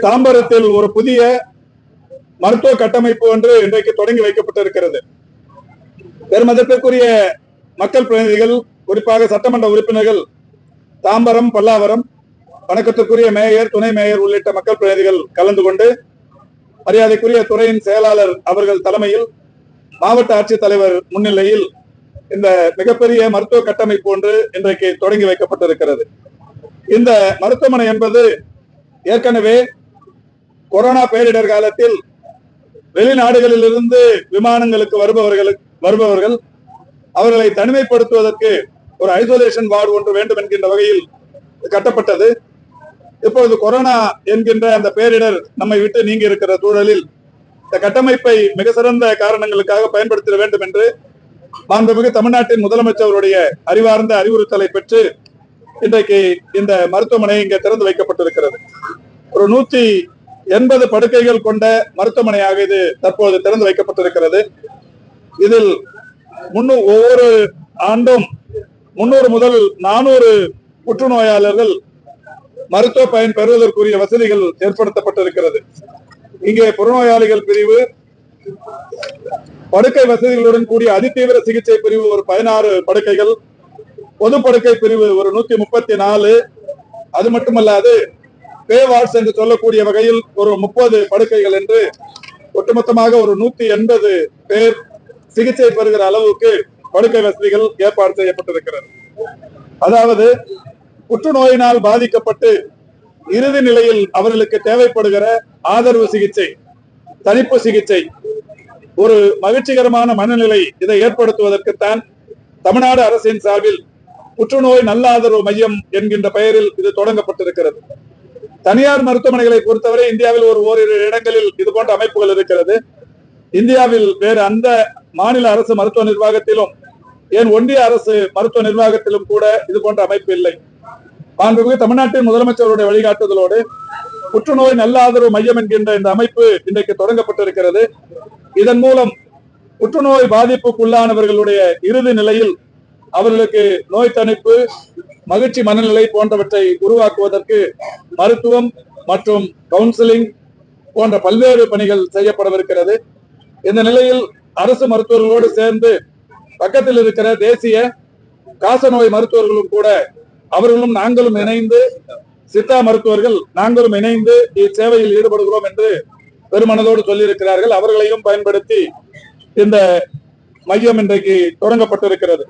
தாம்பரத்தில் ஒரு புதிய மருத்துவ கட்டமைப்பு ஒன்று இன்றைக்கு தொடங்கி வைக்கப்பட்டிருக்கிறது. பெருமதிப்பிற்குரிய மக்கள் பிரதிநிதிகள், குறிப்பாக சட்டமன்ற உறுப்பினர்கள், தாம்பரம், பல்லாவரம், வணக்கத்திற்குரிய மேயர், துணை மேயர் உள்ளிட்ட மக்கள் பிரதிநிதிகள் கலந்து கொண்டு மரியாதைக்குரிய துறையின் செயலாளர் அவர்கள் தலைமையில், மாவட்ட ஆட்சித்தலைவர் முன்னிலையில் இந்த மிகப்பெரிய மருத்துவ கட்டமைப்பு ஒன்று இன்றைக்கு தொடங்கி வைக்கப்பட்டிருக்கிறது. இந்த மருத்துவமனை என்பது ஏற்கனவே கொரோனா பேரிடர் காலத்தில் வெளிநாடுகளில் இருந்து விமானங்களுக்கு வருபவர்கள் அவர்களை தனிமைப்படுத்துவதற்கு ஒரு ஐசோலேஷன் வார்டு ஒன்று வேண்டும் என்கின்ற வகையில் கட்டப்பட்டது. இப்பொழுது கொரோனா என்கின்ற அந்த பேரிடர் நம்மை விட்டு நீங்கி இருக்கிற சூழலில் இந்த கட்டமைப்பை மிக சிறந்த காரணங்களுக்காக பயன்படுத்த வேண்டும் என்று மாண்புமிகு தமிழ்நாட்டின் முதலமைச்சருடைய அறிவார்ந்த அறிவுறுத்தலை பெற்று இன்றைக்கு இந்த மருத்துவமனை இங்கே திறந்து வைக்கப்பட்டிருக்கிறது. ஒரு 180 படுக்கைகள் கொண்ட மருத்துவமனையாக இது தற்போது திறந்து வைக்கப்பட்டிருக்கிறது. இதில் ஒவ்வொரு ஆண்டும் 300 முதல் 400 புற்றுநோயாளர்கள் மருத்துவ பயன் பெறுவதற்குரிய வசதிகள் ஏற்படுத்தப்பட்டிருக்கிறது. இங்கே புறநோயாளிகள் பிரிவு, படுக்கை வசதிகளுடன் கூடிய அதிதீவிர சிகிச்சை பிரிவு ஒரு 16 படுக்கைகள், பொது படுக்கை பிரிவு ஒரு 134, அது மட்டுமல்லாது பே வார்ட்ஸ் என்று சொல்லக்கூடிய வகையில் ஒரு 30 படுக்கைகள் என்று ஒட்டுமொத்தமாக ஒரு 180 பேர் சிகிச்சை பெறுகிற அளவுக்கு படுக்கை வசதிகள் ஏற்பாடு செய்யப்பட்டிருக்கிறது. அதாவது புற்றுநோயினால் பாதிக்கப்பட்டு இறுதி நிலையில் அவர்களுக்கு தேவைப்படுகிற ஆதரவு சிகிச்சை, தணிப்பு சிகிச்சை, ஒரு மகிழ்ச்சிகரமான மனநிலை இதை ஏற்படுத்துவதற்குத்தான் தமிழ்நாடு அரசின் சார்பில் புற்றுநோய் நல்ல ஆதரவு மையம் என்கின்ற பெயரில் இது தொடங்கப்பட்டிருக்கிறது. தனியார் மருத்துவமனைகளை பொறுத்தவரை இந்தியாவில் ஓரிரு இடங்களில் இது போன்ற அமைப்புகள் இருக்கிறது. இந்தியாவில் வேறு அந்த மாநில அரசு மருத்துவ நிர்வாகத்திலும், ஏன் ஒன்றிய அரசு மருத்துவ நிர்வாகத்திலும் கூட இது போன்ற அமைப்பு இல்லை. மாண்புமிகு தமிழ்நாட்டின் முதலமைச்சருடைய வழிகாட்டுதலோடு புற்றுநோய் நல்ல ஆதரவு மையம் என்கின்ற இந்த அமைப்பு இன்றைக்கு தொடங்கப்பட்டிருக்கிறது. இதன் மூலம் புற்றுநோய் பாதிப்புக்குள்ளானவர்களுடைய இறுதி நிலையில் அவர்களுக்கு நோய் தணிப்பு, மகிழ்ச்சி மனநிலை போன்றவற்றை உருவாக்குவதற்கு மருத்துவம் மற்றும் கவுன்சிலிங் போன்ற பல்வேறு பணிகள் செய்யப்படவிருக்கிறது. இந்த நிலையில் அரசு மருத்துவர்களோடு சேர்ந்து பக்கத்தில் இருக்கிற தேசிய காசநோய் மருத்துவர்களும் கூட அவர்களும் நாங்களும் இணைந்து, சித்தா மருத்துவர்கள் நாங்களும் இணைந்து இச்சேவையில் ஈடுபடுகிறோம் என்று பெருமனதோடு சொல்லியிருக்கிறார்கள். அவர்களையும் பயன்படுத்தி இந்த மையம் இன்றைக்கு தொடங்கப்பட்டிருக்கிறது.